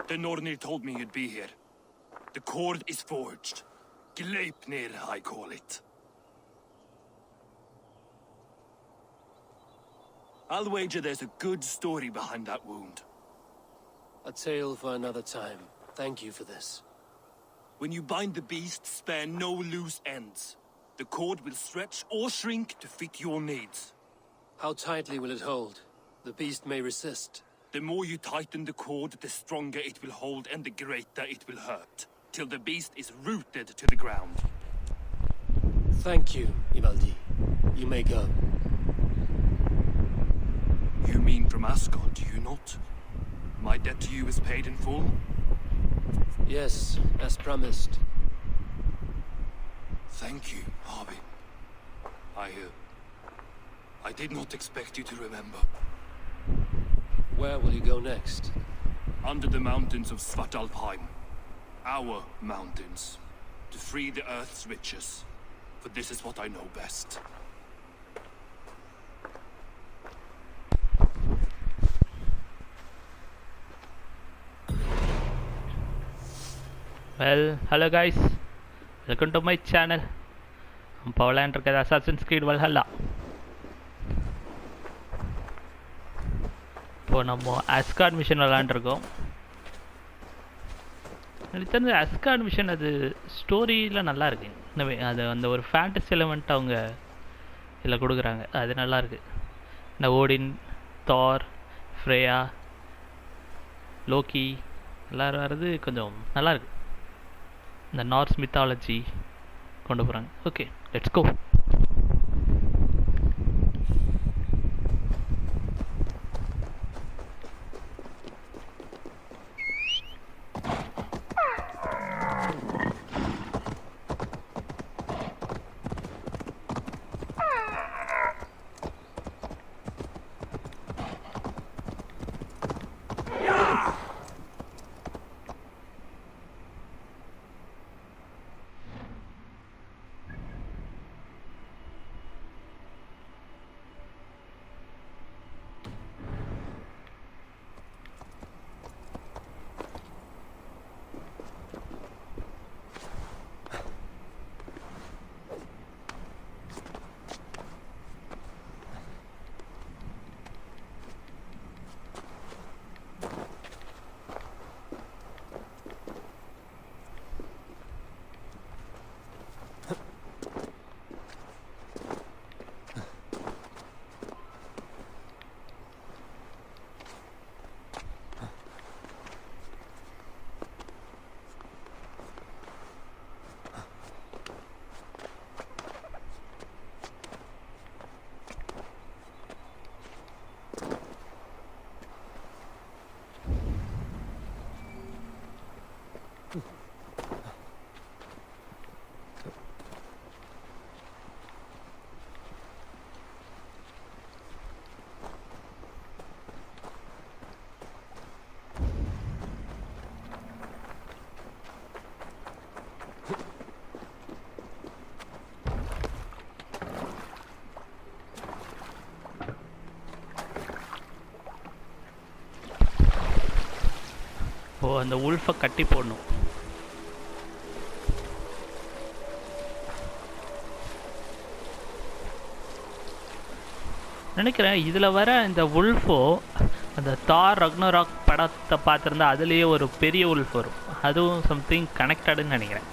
The Nornir told me you'd be here. The cord is forged. Gleipnir, I call it. I'll wager there's a good story behind that wound. A tale for another time. Thank you for this. When you bind the beast, spare no loose ends. The cord will stretch or shrink to fit your needs. How tightly will it hold? The beast may resist. The more you tighten the cord, the stronger it will hold and the greater it will hurt, till the beast is rooted to the ground. Thank you, Ivaldi. You may go. You mean from Asgard, do you not? My debt to you is paid in full? Yes, as promised. Thank you, Harvey. I did not expect you to remember. Where will you go next? Under the mountains of Svartalfheim. Our mountains. To free the Earth's riches. For this is what I know best. Well, hello guys. Welcome to my channel. I'm Paul and Assassin's Creed Valhalla. இப்போ நம்ம Asgard mission விளாண்டுருக்கோம். எனக்கு தெரிஞ்ச Asgard mission அது ஸ்டோரியில் நல்லா இருக்கு. அது அந்த ஒரு ஃபேண்டசி எலமெண்ட் அவங்க இதில் கொடுக்குறாங்க. அது நல்லா இருக்கு. இந்த ஓடின், தார், ஃப்ரேயா, லோக்கி எல்லோரும் வர்றது கொஞ்சம் நல்லா இருக்கு. இந்த நார்ஸ் மித்தாலஜி கொண்டு போகிறாங்க. Okay, let's go. அந்த உல்ஃபை கட்டி போடணும். நினைக்கிறேன் இதில் வர இந்த உல்ஃபோ அந்த தார் ரக்னராக் படத்தை பார்த்துருந்தா அதுலேயே ஒரு பெரிய உல்ஃப் வரும். அதுவும் சம்திங் கனெக்டடுன்னு நினைக்கிறேன்.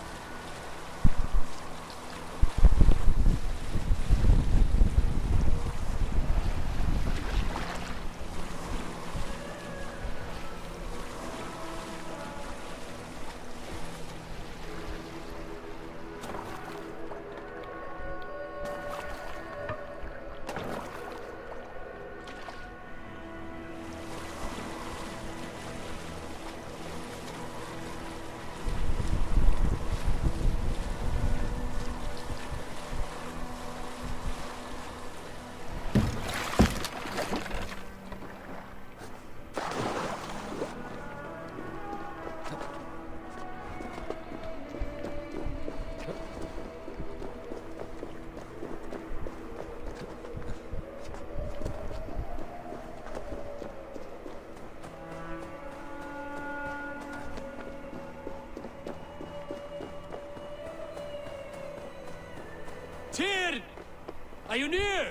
Tyr! Are you near?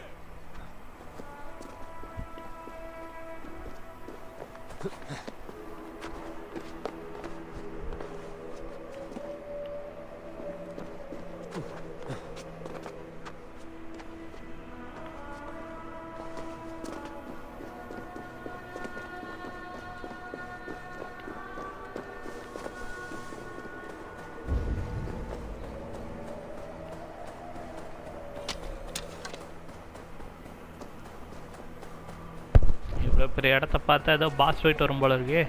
இவ்வளோ பெரிய இடத்த பார்த்தா ஏதோ பாஸ் போயிட்டு வரும் போல இருக்கே.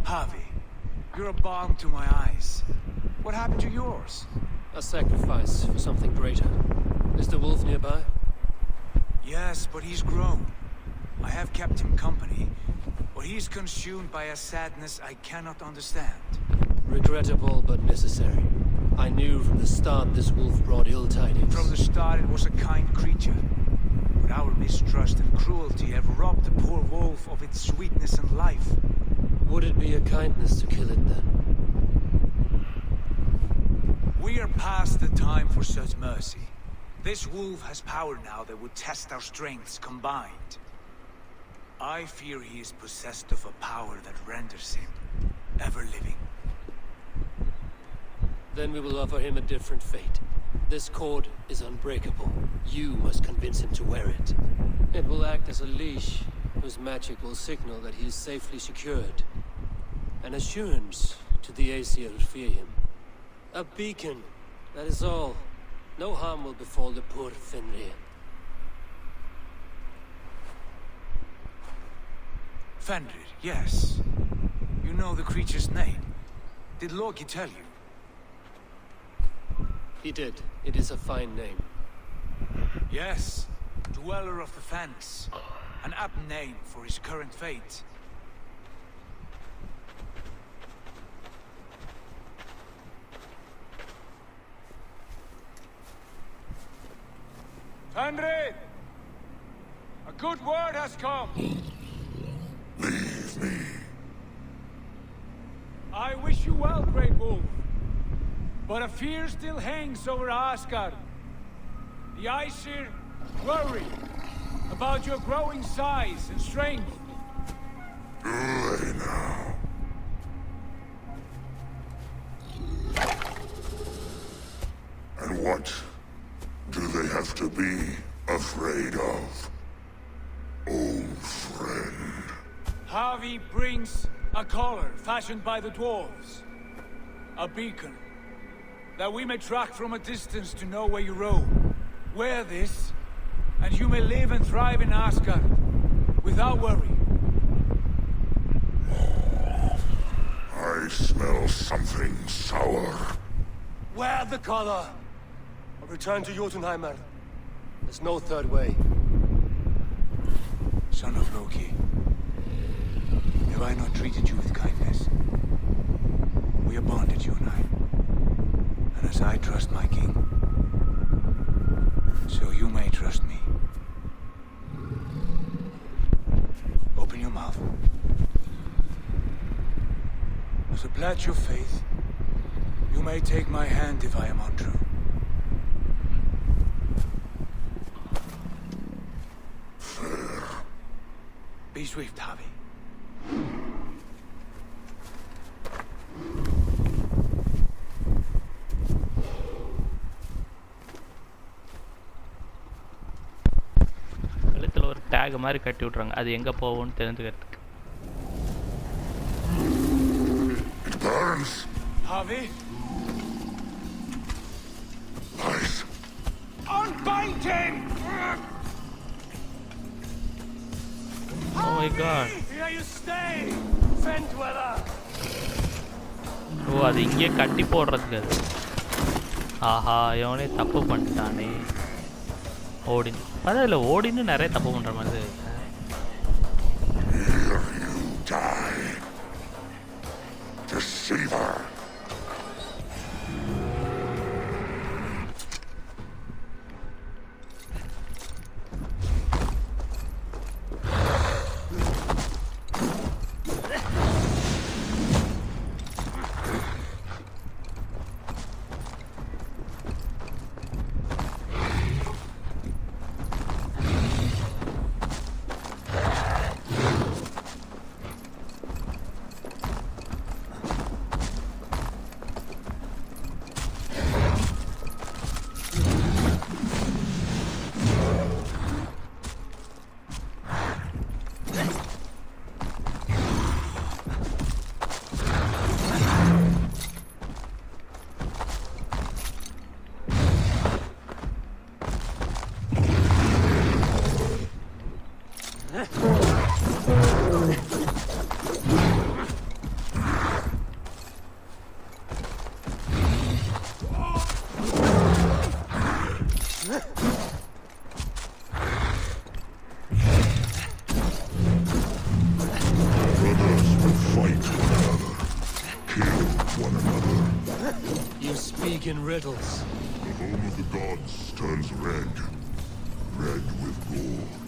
Harvey, you're a balm to my eyes. What happened to yours? A sacrifice for something greater. Is the wolf nearby? Yes, but he's grown. I have kept him company, but he's consumed by a sadness I cannot understand. Regrettable but necessary. I knew from the start this wolf brought ill tidings. From the start it was a kind creature. But our mistrust and cruelty have robbed the poor wolf of its sweetness and life. Would it be a kindness to kill it then? We are past the time for such mercy. This wolf has power now that would test our strengths combined. I fear he is possessed of a power that renders him ever living. Then we will offer him a different fate. This cord is unbreakable. You must convince him to wear it. It will act as a leash, whose magic will signal that he is safely secured. An assurance to the Aesir who fear him. A beacon, that is all. No harm will befall the poor Fenrir. Fenrir, yes. You know the creature's name. Did Loki tell you? He did. It is a fine name. Yes. Dweller of the Fens. An apt name for his current fate. Fenrir! A good word has come. Leave me. I wish you well, Great Wolf. But a fear still hangs over Asgard. The Aesir worry about your growing size and strength. Do they now? And what do they have to be afraid of? Old friend. Harvey brings a collar fashioned by the dwarves. A beacon. That we may track from a distance to know where you roam. Wear this, and you may live and thrive in Asgard, without worry. I smell something sour. Wear the collar! Or return to Jotunheimer. There's no third way. Son of Loki, have I not treated you with kindness? We are bonded, you and I. And as I trust my king, so you may trust me. Open your mouth. As a pledge of faith, you may take my hand if I am untrue. Fair. Be swift, Harvey. கழுத்தில் ஒரு take மாதிரி கட்டி விட்றாங்க, அது எங்கே போகும்னு தெரிஞ்சுக்கிறதுக்கு. It burns. Harvey? Lies. Unbind him! Oh my god. Here you stay, Fen Dweller! ஓ, அது இங்கே கட்டி போடுறதுக்கு அது. ஆஹா, இவனே தப்பு பண்ணிட்டானே. ஓடின் அதில் ஓடின்னு நிறைய தப்பு பண்ணுற மாதிரி இருக்கு. Here you die. Deceiver. Brothers will fight one another, kill one another. You speak in riddles. The home of the gods turns red, red with gore.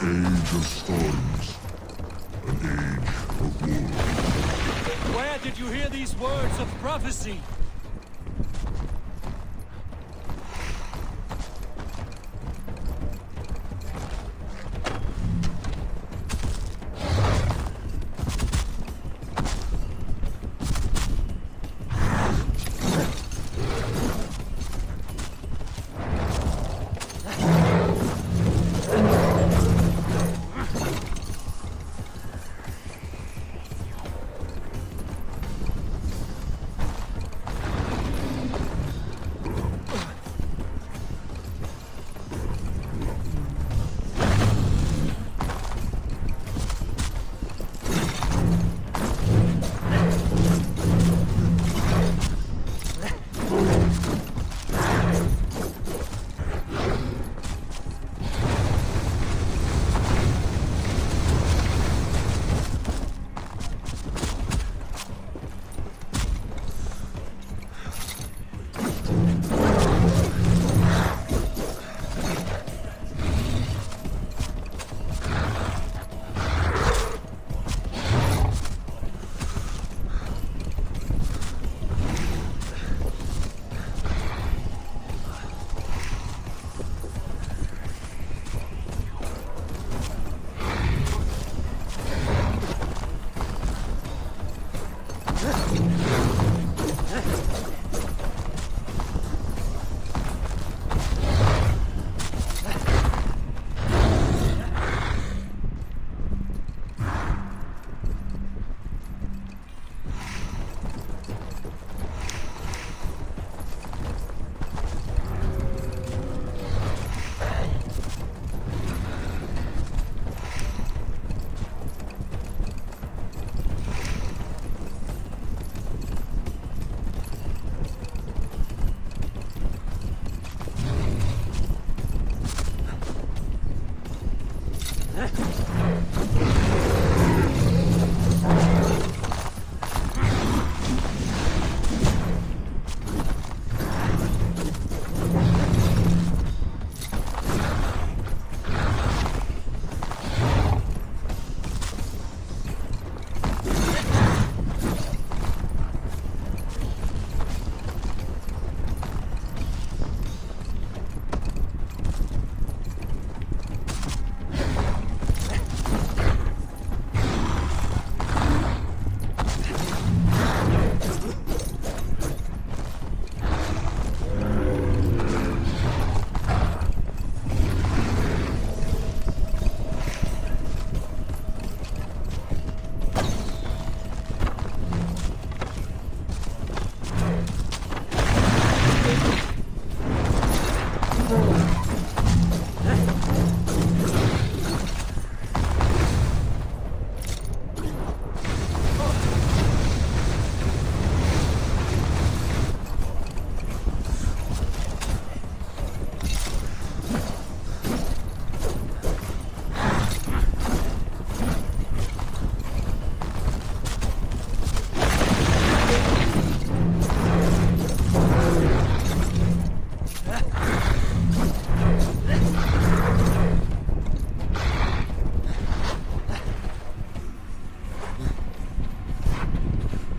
age of storms, an age of war. Where did you hear these words of prophecy?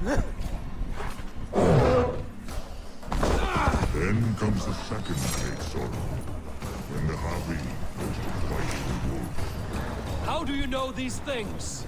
Then comes the second great sorrow, when the Harvey goes to fight the wolf. How do you know these things?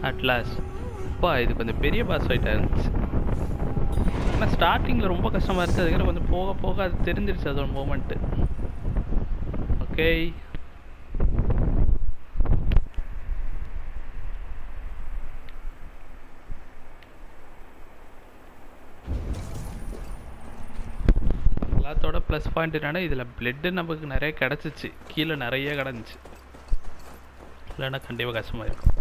Atlas அப்பா இது கொஞ்சம் பெரிய pass ஃபைட்டாக இருந்துச்சு. ஆனால் ஸ்டார்டிங்கில் ரொம்ப கஷ்டமாக இருக்குது. அதுக்கப்புறம் கொஞ்சம் போக போக அது தெரிஞ்சிருச்சு அதோட மூமெண்ட்டு. ஓகே எல்லாத்தோட ப்ளஸ் பாயிண்ட் என்னன்னா இதில் பிளட்டு நமக்கு நிறைய கிடச்சிச்சு. கீழே நிறைய கிடந்துச்சு. இல்லைன்னா கண்டிப்பாக கஷ்டமாக இருக்கும்.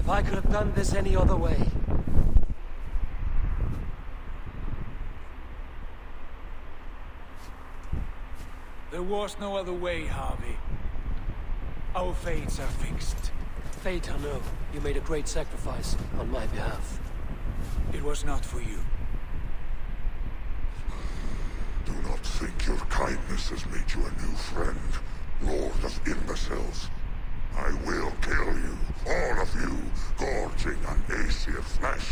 If I could have done this any other way. There was no other way, Harvey. Our fates are fixed. Fate, I know. You made a great sacrifice on my behalf. It was not for you. Do not think your kindness has made you a new friend, Lord of Imbeciles. I will kill you, all of you, gorging on Aesir flesh.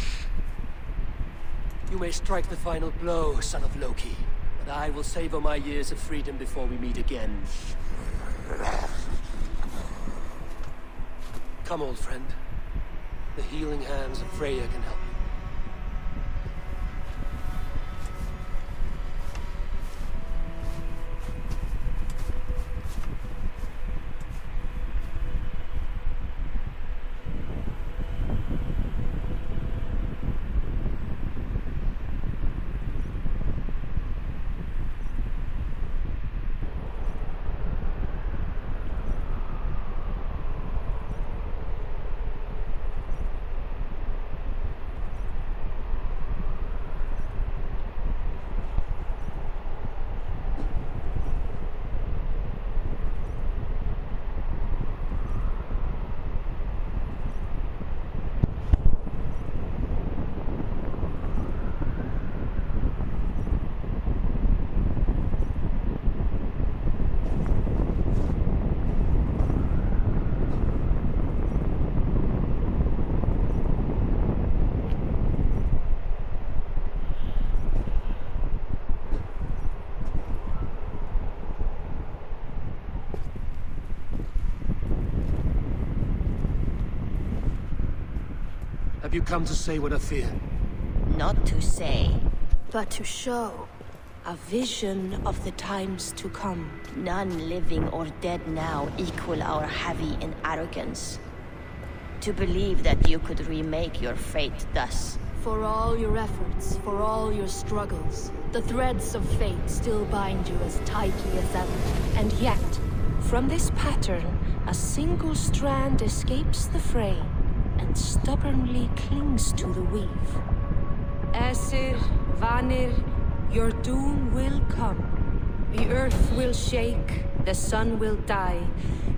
You may strike the final blow, son of Loki, but I will savor my years of freedom before we meet again. Come, old friend. The healing hands of Freya can help you. Have you come to say what I fear? Not to say, but to show. A vision of the times to come. None living or dead now equal our heavy in arrogance. To believe that you could remake your fate thus. For all your efforts, for all your struggles, the threads of fate still bind you as tightly as ever. And yet, from this pattern, a single strand escapes the fray and stubbornly clings to the weave. Aesir, Vanir, your doom will come. The earth will shake, the sun will die.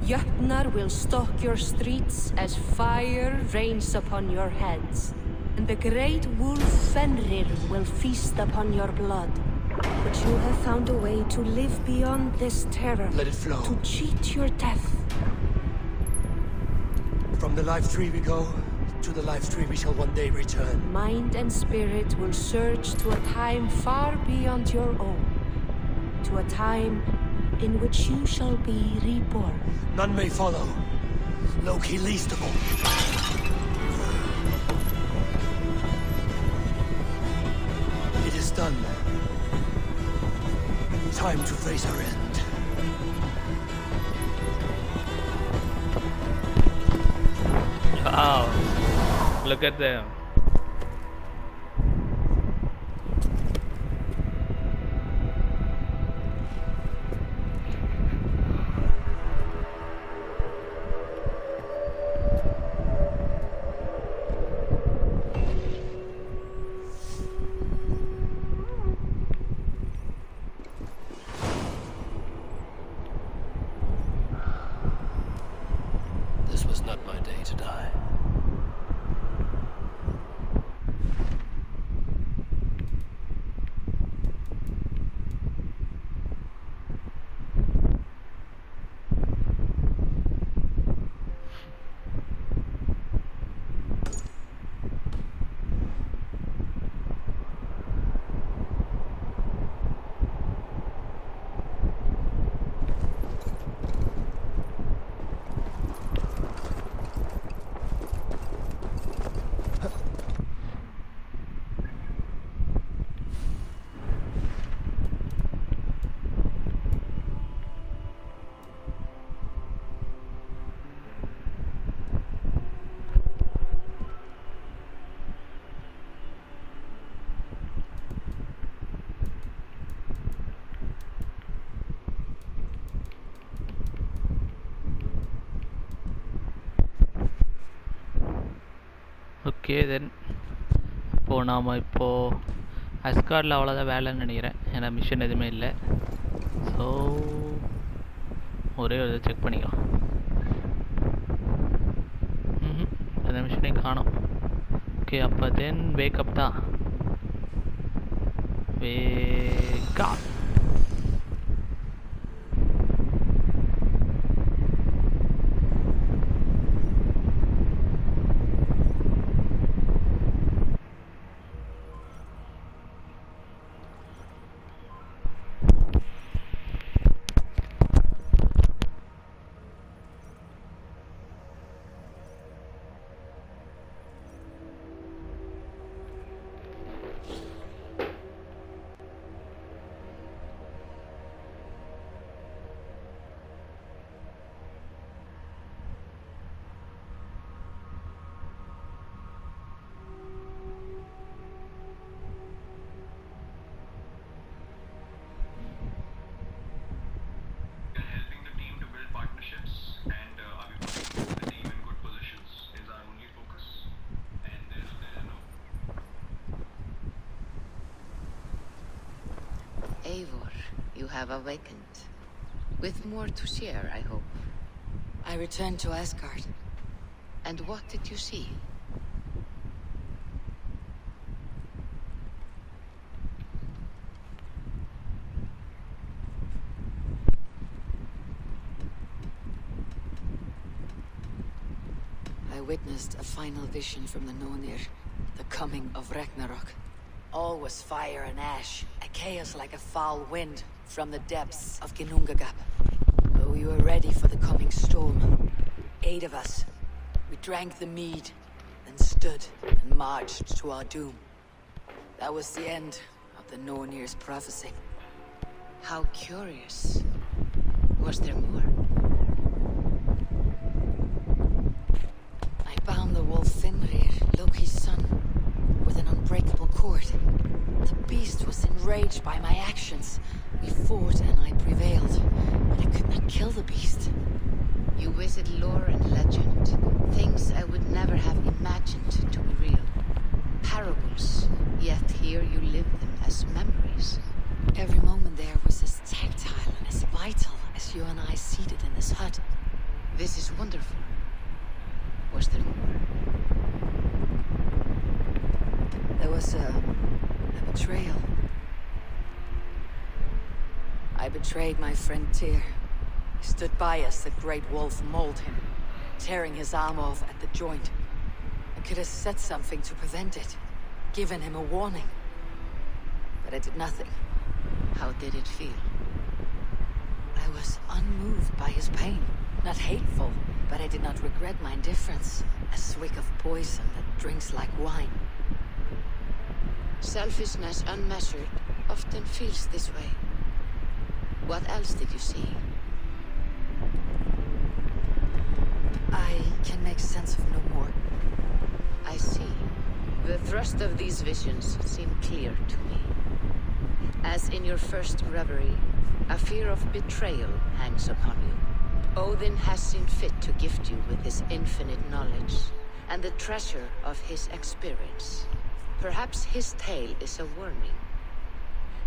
Jötnar will stalk your streets as fire rains upon your heads. And the great wolf Fenrir will feast upon your blood. But you have found a way to live beyond this terror. Let it flow. To cheat your death. From the life tree we go, to the life tree we shall one day return. Mind and spirit will surge to a time far beyond your own. To a time in which you shall be reborn. None may follow. Loki least of all. It is done. Time to face our end. Wow. Look at them. This was not my day to die. Okay then இப்போது நாம் இப்போது அஸ்கார்டில் அவ்வளோதான் வேலைன்னு நினைக்கிறேன். ஏன்னா mission எதுவுமே இல்லை. So ஒரே ஒரு செக் பண்ணிக்கலாம். அந்த மிஷனையும் காணோம். ஓகே அப்போ தென் வேக்கப் தான். Wake up. Eivor, you have awakened. With more to share, I hope. I returned to Asgard. And what did you see? I witnessed a final vision from the Nonir, the coming of Ragnarok. All was fire and ash, a chaos like a foul wind from the depths of Ginnungagap. But we were ready for the coming storm. 8 of us. We drank the mead, the and stood and marched to our doom. That was the end of the Nornir's prophecy. How curious. Was there more? I bound the wolf Fenrir, Loki's son, with an unbreakable cord. The beast was enraged by my actions. We fought and I prevailed, but I could not kill the beast. You visit lore and legend, things I would never have imagined to be real. Parables, yet here you live them as memories. Every moment there was as tactile and as vital as you and I seated in this hut. This is wonderful. Was there more? There was a betrayal. I betrayed my friend Tyr. He stood by as the great wolf mauled him, tearing his arm off at the joint. I could have said something to prevent it, given him a warning. But I did nothing. How did it feel? I was unmoved by his pain. Not hateful, but I did not regret my indifference. A swig of poison that drinks like wine. Selfishness unmeasured often feels this way. What else did you see? I can make sense of no more. I see. The thrust of these visions seem clear to me. As in your first reverie, a fear of betrayal hangs upon you. Odin has seen fit to gift you with his infinite knowledge, and the treasure of his experience. Perhaps his tale is a warning.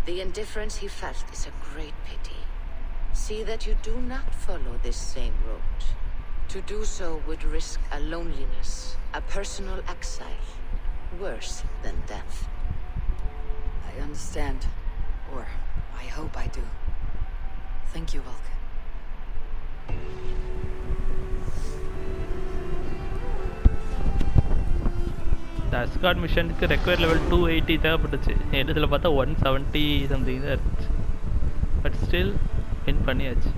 The indifference he felt is a great pity. See that you do not follow this same road. To do so would risk a loneliness, a personal exile, worse than death. I understand. Or I hope I do. Thank you, Vulcan. இந்த Asgard மிஷனுக்கு require level 280 தேவைப்பட்டுச்சு. இடத்துல பார்த்தா 170 something தான் இருந்துச்சு. But still win பண்ணியாச்சு.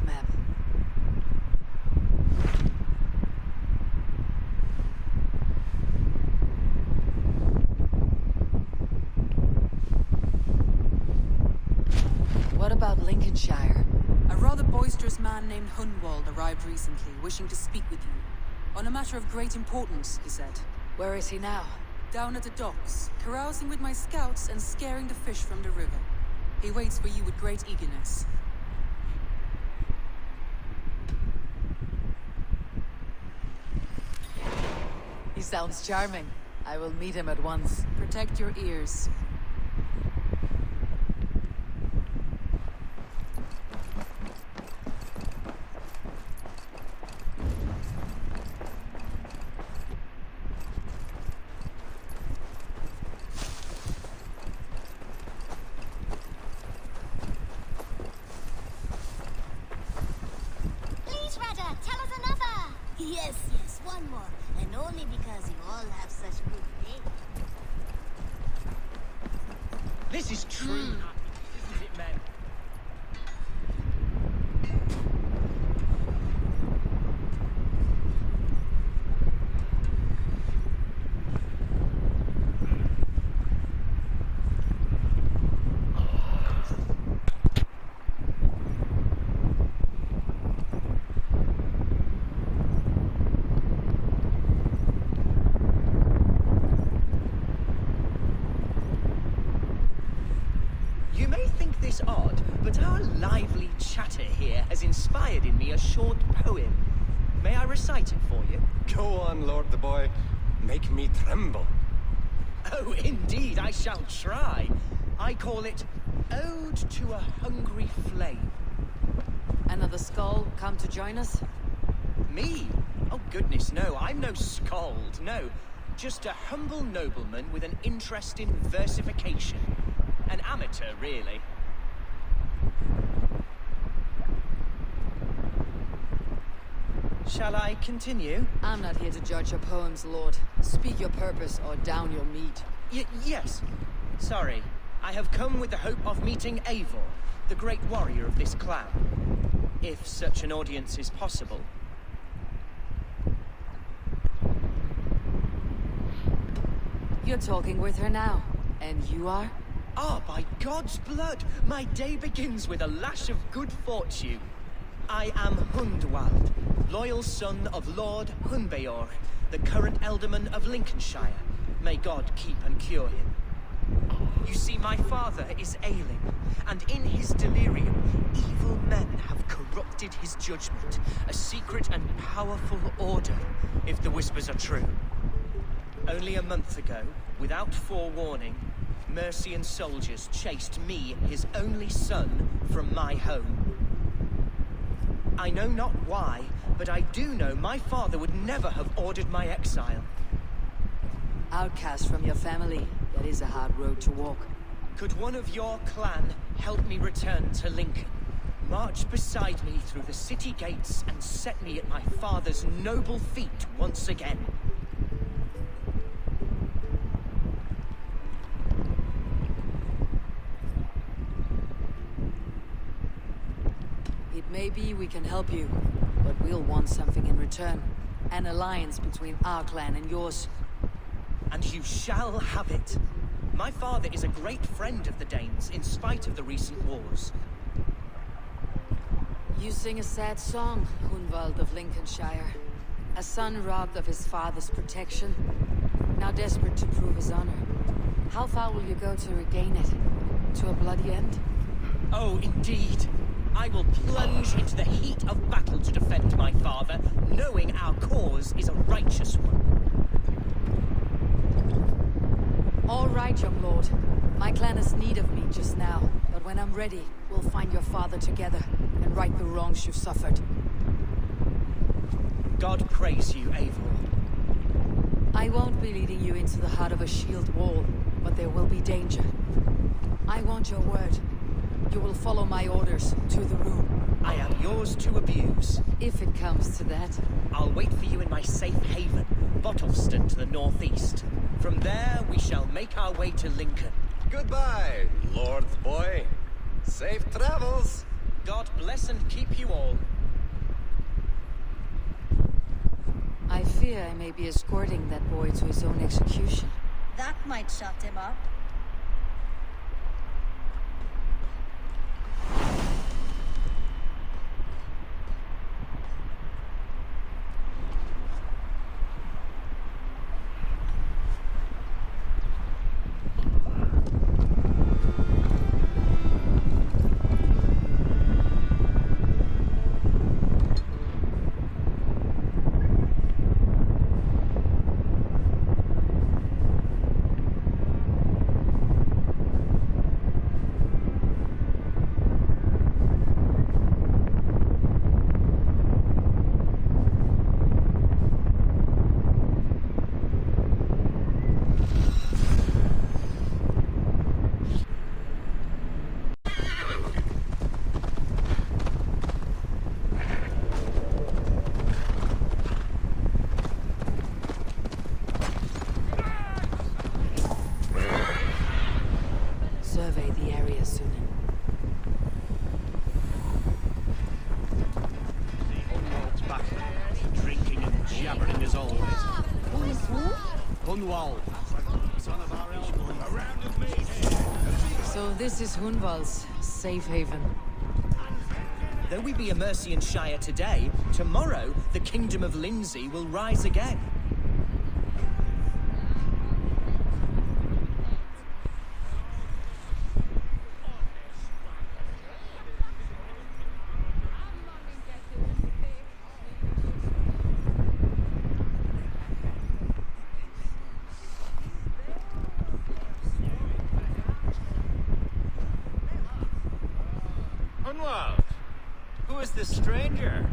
Map. What about Lincolnshire? A rather boisterous man named Hunwald arrived recently, wishing to speak with you. On a matter of great importance, he said. Where is he now? Down at the docks, carousing with my scouts and scaring the fish from the river. He waits for you with great eagerness. He sounds charming. I will meet him at once. Protect your ears. Please This is true. Isn't it, men? You may think this odd, but our lively chatter here has inspired in me a short poem. May I recite it for you? Go on, Lord the Boy. Make me tremble. Oh, indeed, I shall try. I call it Ode to a Hungry Flame. Another skull come to join us? Me? Oh, goodness, no. I'm no skald, no. Just a humble nobleman with an interest in versification. An amateur, really. Shall I continue? I'm not here to judge your poems, Lord. Speak your purpose or down your meat. Yes. Sorry. I have come with the hope of meeting Eivor, the great warrior of this clan. If such an audience is possible. You're talking with her now. And you are? Ah, by God's blood, my day begins with a lash of good fortune. I am Hundwald, loyal son of Lord Hunbeor, the current Elderman of Lincolnshire. May God keep and cure him. You see, my father is ailing, and in his delirium, evil men have corrupted his judgment. A secret and powerful order, if the whispers are true. Only a month ago, without forewarning, Mercian soldiers chased me, his only son, from my home. I know not why, but I do know my father would never have ordered my exile. Outcast from your family, that is a hard road to walk. Could one of your clan help me return to Lincoln? March beside me through the city gates and set me at my father's noble feet once again. Maybe we can help you, but we'll want something in return. An alliance between our clan and yours. And you shall have it. My father is a great friend of the Danes, in spite of the recent wars. You sing a sad song, Hunwald of Lincolnshire. A son robbed of his father's protection, now desperate to prove his honor. How far will you go to regain it? To a bloody end? Oh, indeed. I will plunge into the heat of battle to defend my father, knowing our cause is a righteous one. All right, young lord. My clan has need of me just now, but when I'm ready, we'll find your father together and right the wrongs you've suffered. God praise you, Eivor. I won't be leading you into the heart of a shield wall, but there will be danger. I want your word. You will follow my orders to the room. I am yours to abuse. If it comes to that. I'll wait for you in my safe haven, Bottleston to the northeast. From there, we shall make our way to Lincoln. Goodbye, Lord Boy. Safe travels. God bless and keep you all. I fear I may be escorting that boy to his own execution. That might shut him up. Hunwald, son of our elder. So this is Hunwald's safe haven. Though we be a Mercian Shire today, tomorrow the Kingdom of Lindsey will rise again. Hunwald, who is this stranger?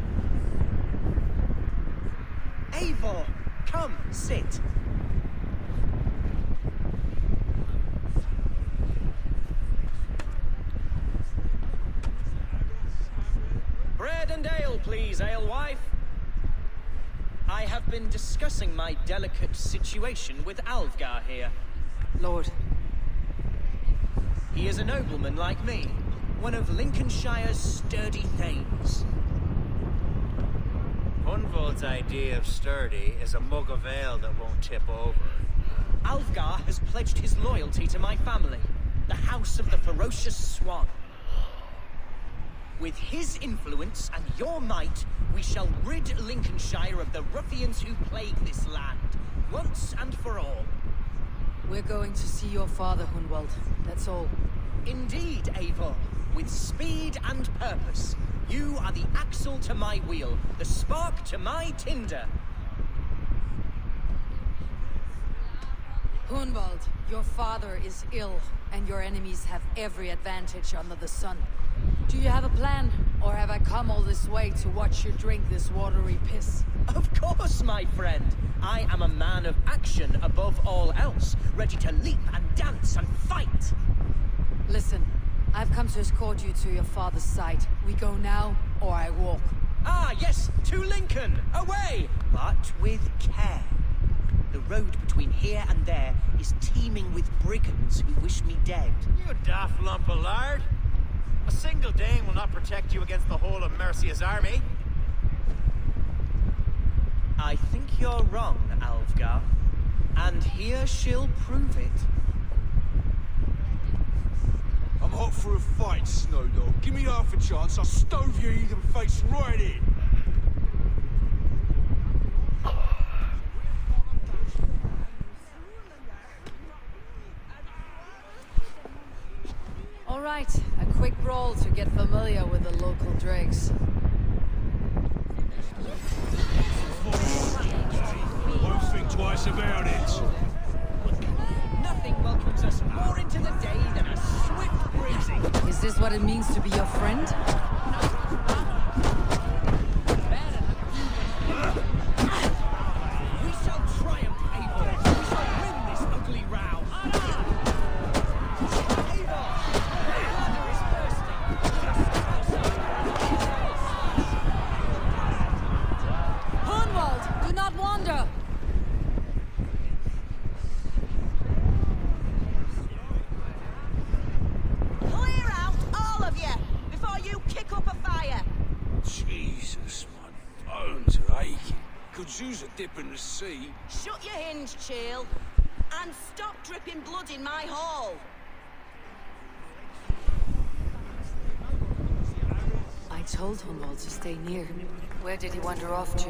Eivor, come, sit. Bread and ale, please, alewife. I have been discussing my delicate situation with Alvgar here. Lord. He is a nobleman like me, one of Lincolnshire's sturdy thanes. Hunwald's idea of sturdy is a mug of ale that won't tip over. Alvgar has pledged his loyalty to my family, the House of the Ferocious Swan. With his influence and your might, we shall rid Lincolnshire of the ruffians who plague this land, once and for all. We're going to see your father, Hunwald. That's all. Indeed, Eivor. With speed and purpose. You are the axle to my wheel, the spark to my tinder. Hunwald, your father is ill, and your enemies have every advantage under the sun. Do you have a plan, or have I come all this way to watch you drink this watery piss? Of course, my friend. I am a man of action above all else, ready to leap and dance and fight. Listen, I've come to escort you to your father's side. We go now, or I walk. Ah, yes, to Lincoln! Away! But with care. The road between here and there is teeming with brigands who wish me dead. You daft lump of lard! A single Dane will not protect you against the whole of Mercia's army. I think you're wrong, Alvgar. And here she'll prove it. I'm hot for a fight, Snowdog. Give me half a chance, I'll stove your heathen face right in. All right, a quick roll to get familiar with the local dregs. Won't think twice about it. Nothing welcomes us more into the day than a swift breezing. Is this what it means to be your friend? We shall triumph, Eivor. We shall win this ugly row. Eivor, my bladder is bursting. Hunwald, do not wander! Clear out, all of you, before you kick up a fire. Jesus, my bones are aching. Could use a dip in the sea. Shut your hinge, Chill, and stop dripping blood in my hall. I told Hunwald to stay near. Where did he wander off to?